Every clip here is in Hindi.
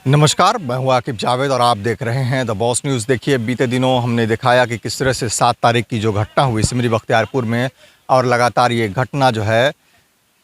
नमस्कार, मैं हूँ आकिब जावेद और आप देख रहे हैं द बॉस न्यूज़। देखिए, बीते दिनों हमने दिखाया कि किस तरह से 7 तारीख की जो घटना हुई सिमरी बख्तियारपुर में, और लगातार ये घटना जो है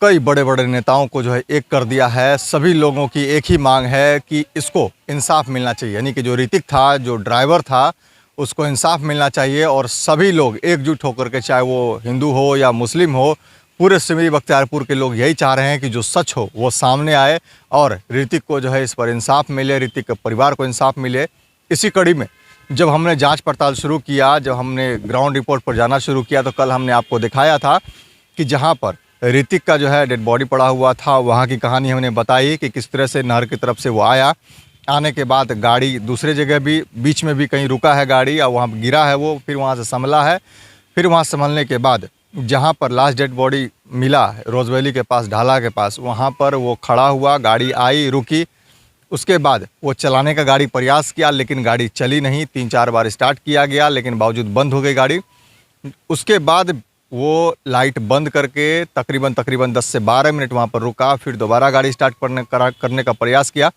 कई बड़े-बड़े नेताओं को जो है एक कर दिया है। सभी लोगों की एक ही मांग है कि इसको इंसाफ मिलना चाहिए, यानी कि जो ऋतिक था, जो ड्राइवर था, उसको इंसाफ मिलना चाहिए। और सभी लोग एकजुट होकर के, चाहे वो हिंदू हो या मुस्लिम हो, पूरे सिमरी बख्तियारपुर के लोग यही चाह रहे हैं कि जो सच हो वो सामने आए और ऋतिक को जो है इस पर इंसाफ मिले, ऋतिक के परिवार को इंसाफ मिले। इसी कड़ी में जब हमने जांच पड़ताल शुरू किया, जब हमने ग्राउंड रिपोर्ट पर जाना शुरू किया, तो कल हमने आपको दिखाया था कि जहां पर ऋतिक का जो है डेड बॉडी पड़ा हुआ था, वहां की कहानी हमने बताई कि किस तरह से नहर की तरफ से वो आया। आने के बाद गाड़ी दूसरे जगह भी, बीच में भी कहीं रुका है गाड़ी, और वहाँ गिरा है वो, फिर वहाँ से संभला है। फिर वहाँ संभलने के बाद जहाँ पर लास्ट डेड बॉडी मिला, रोज़ वैली के पास, ढाला के पास, वहाँ पर वो खड़ा हुआ, गाड़ी आई, रुकी। उसके बाद वो चलाने का गाड़ी प्रयास किया, लेकिन गाड़ी चली नहीं। 3-4 बार स्टार्ट किया गया, लेकिन बावजूद बंद हो गई गाड़ी। उसके बाद वो लाइट बंद करके तकरीबन 10 से 12 मिनट वहाँ पर रुका, फिर दोबारा गाड़ी स्टार्ट करने का प्रयास किया,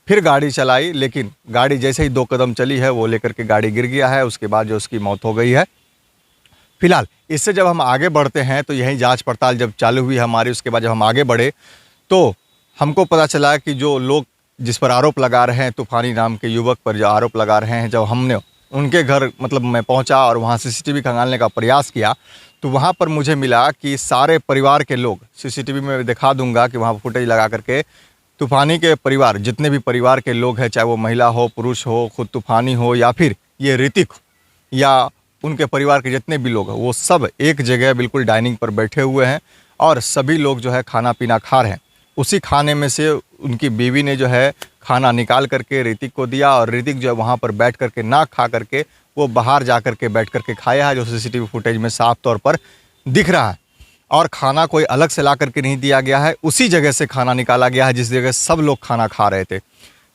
फिर गाड़ी चलाई, लेकिन गाड़ी जैसे ही 2 कदम चली है, वो लेकर के गाड़ी गिर गया है। उसके बाद जो उसकी मौत हो गई है। फिलहाल इससे जब हम आगे बढ़ते हैं, तो यही जांच पड़ताल जब चालू हुई हमारी, उसके बाद जब हम आगे बढ़े तो हमको पता चला कि जो लोग जिस पर आरोप लगा रहे हैं, तूफानी नाम के युवक पर जो आरोप लगा रहे हैं, जब हमने उनके घर, मतलब मैं पहुंचा और वहां सीसीटीवी खंगालने का प्रयास किया, तो वहां पर मुझे मिला कि सारे परिवार के लोग, सीसीटीवी में दिखा दूंगा कि वहाँ फुटेज लगा करके, तूफानी के परिवार, जितने भी परिवार के लोग हैं, चाहे वो महिला हो, पुरुष हो, खुद तूफानी हो, या फिर ये ऋतिक या उनके परिवार के जितने भी लोग हैं, वो सब एक जगह बिल्कुल डाइनिंग पर बैठे हुए हैं और सभी लोग जो है खाना पीना खा रहे हैं। उसी खाने में से उनकी बीवी ने जो है खाना निकाल करके ऋतिक को दिया, और ऋतिक जो है वहाँ पर बैठ करके ना खा करके वो बाहर जा करके बैठ करके खाया है, जो सीसीटीवी फुटेज में साफ तौर पर दिख रहा है। और खाना कोई अलग से ला करके नहीं दिया गया है, उसी जगह से खाना निकाला गया है जिस जगह सब लोग खाना खा रहे थे।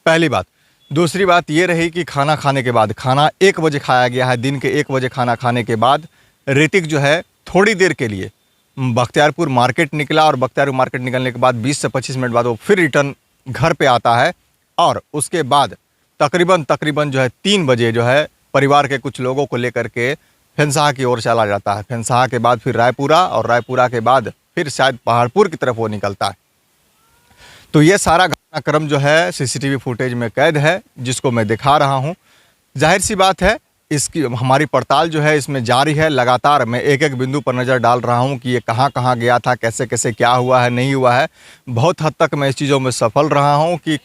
पहली बात। दूसरी बात ये रही कि खाना खाने के बाद, खाना 1 बजे खाया गया है, दिन के 1 बजे खाना खाने के बाद ऋतिक जो है थोड़ी देर के लिए बख्तियारपुर मार्केट निकला, और बख्तियारपुर मार्केट निकलने के बाद 20 से 25 मिनट बाद वो फिर रिटर्न घर पे आता है। और उसके बाद तकरीबन जो है 3 बजे जो है परिवार के कुछ लोगों को लेकर के फेंसाहा की ओर चला जाता है। फेंसाहा के बाद फिर रायपुरा, और रायपुरा के बाद फिर शायद पहाड़पुर की तरफ वो निकलता है। तो ये सारा घटनाक्रम जो है सीसीटीवी फुटेज में कैद है, जिसको मैं दिखा रहा हूँ। जाहिर सी बात है, इसकी हमारी पड़ताल जो है इसमें जारी है। लगातार मैं एक एक बिंदु पर नज़र डाल रहा हूँ कि ये कहाँ कहाँ गया था, कैसे कैसे क्या हुआ है, नहीं हुआ है। बहुत हद तक मैं इस चीज़ों में सफल रहा हूँ कि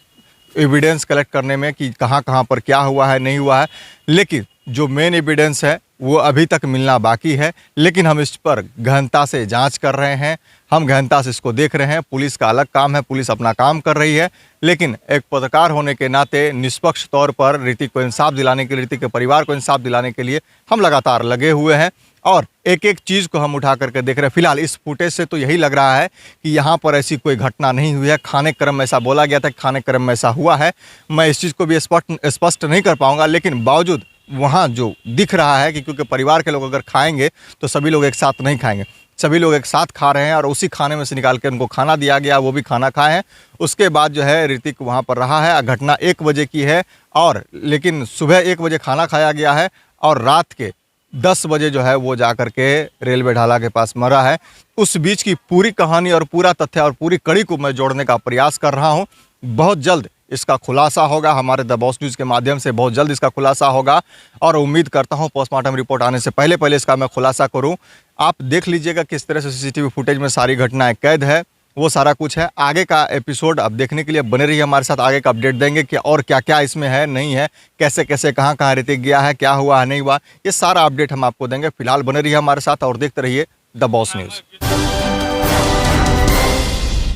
एविडेंस कलेक्ट करने में कि कहाँ कहाँ पर क्या हुआ है, नहीं हुआ है। लेकिन जो मेन एविडेंस है वो अभी तक मिलना बाकी है, लेकिन हम इस पर गहनता से जांच कर रहे हैं, हम गहनता से इसको देख रहे हैं। पुलिस का अलग काम है, पुलिस अपना काम कर रही है, लेकिन एक पत्रकार होने के नाते निष्पक्ष तौर पर ऋतिक को इंसाफ दिलाने के लिए, ऋतिक के परिवार को इंसाफ दिलाने के लिए हम लगातार लगे हुए हैं, और एक एक चीज़ को हम उठा करके देख रहे हैं। फिलहाल इस फुटेज से तो यही लग रहा है कि यहाँ पर ऐसी कोई घटना नहीं हुई है। खाने क्रम में ऐसा बोला गया था कि खाने क्रम में ऐसा हुआ है, मैं इस चीज़ को भी स्पष्ट नहीं कर पाऊँगा, लेकिन बावजूद वहाँ जो दिख रहा है कि क्योंकि परिवार के लोग अगर खाएंगे तो सभी लोग एक साथ नहीं खाएंगे, सभी लोग एक साथ खा रहे हैं, और उसी खाने में से निकाल के उनको खाना दिया गया, वो भी खाना खाए हैं। उसके बाद जो है ऋतिक वहाँ पर रहा है। घटना 1 बजे की है, और लेकिन सुबह 1 बजे खाना खाया गया है, और रात के 10 बजे जो है वो जा कर के रेलवे ढाला के पास मरा है। उस बीच की पूरी कहानी और पूरा तथ्य और पूरी कड़ी को मैं जोड़ने का प्रयास कर रहा हूँ। बहुत जल्द इसका खुलासा होगा, हमारे द बॉस न्यूज़ के माध्यम से बहुत जल्द इसका खुलासा होगा, और उम्मीद करता हूं पोस्टमार्टम रिपोर्ट आने से पहले पहले इसका मैं खुलासा करूं। आप देख लीजिएगा किस तरह से सीसीटीवी फुटेज में सारी घटनाएं कैद है, वो सारा कुछ है। आगे का एपिसोड अब देखने के लिए बने रहिए हमारे साथ, आगे का अपडेट देंगे कि और क्या क्या इसमें है, नहीं है, कैसे कैसे कहाँ कहाँ ऋतिक गया है, क्या हुआ है, नहीं हुआ, ये सारा अपडेट हम आपको देंगे। फिलहाल बने रहिए हमारे साथ और देखते रहिए द बॉस न्यूज़।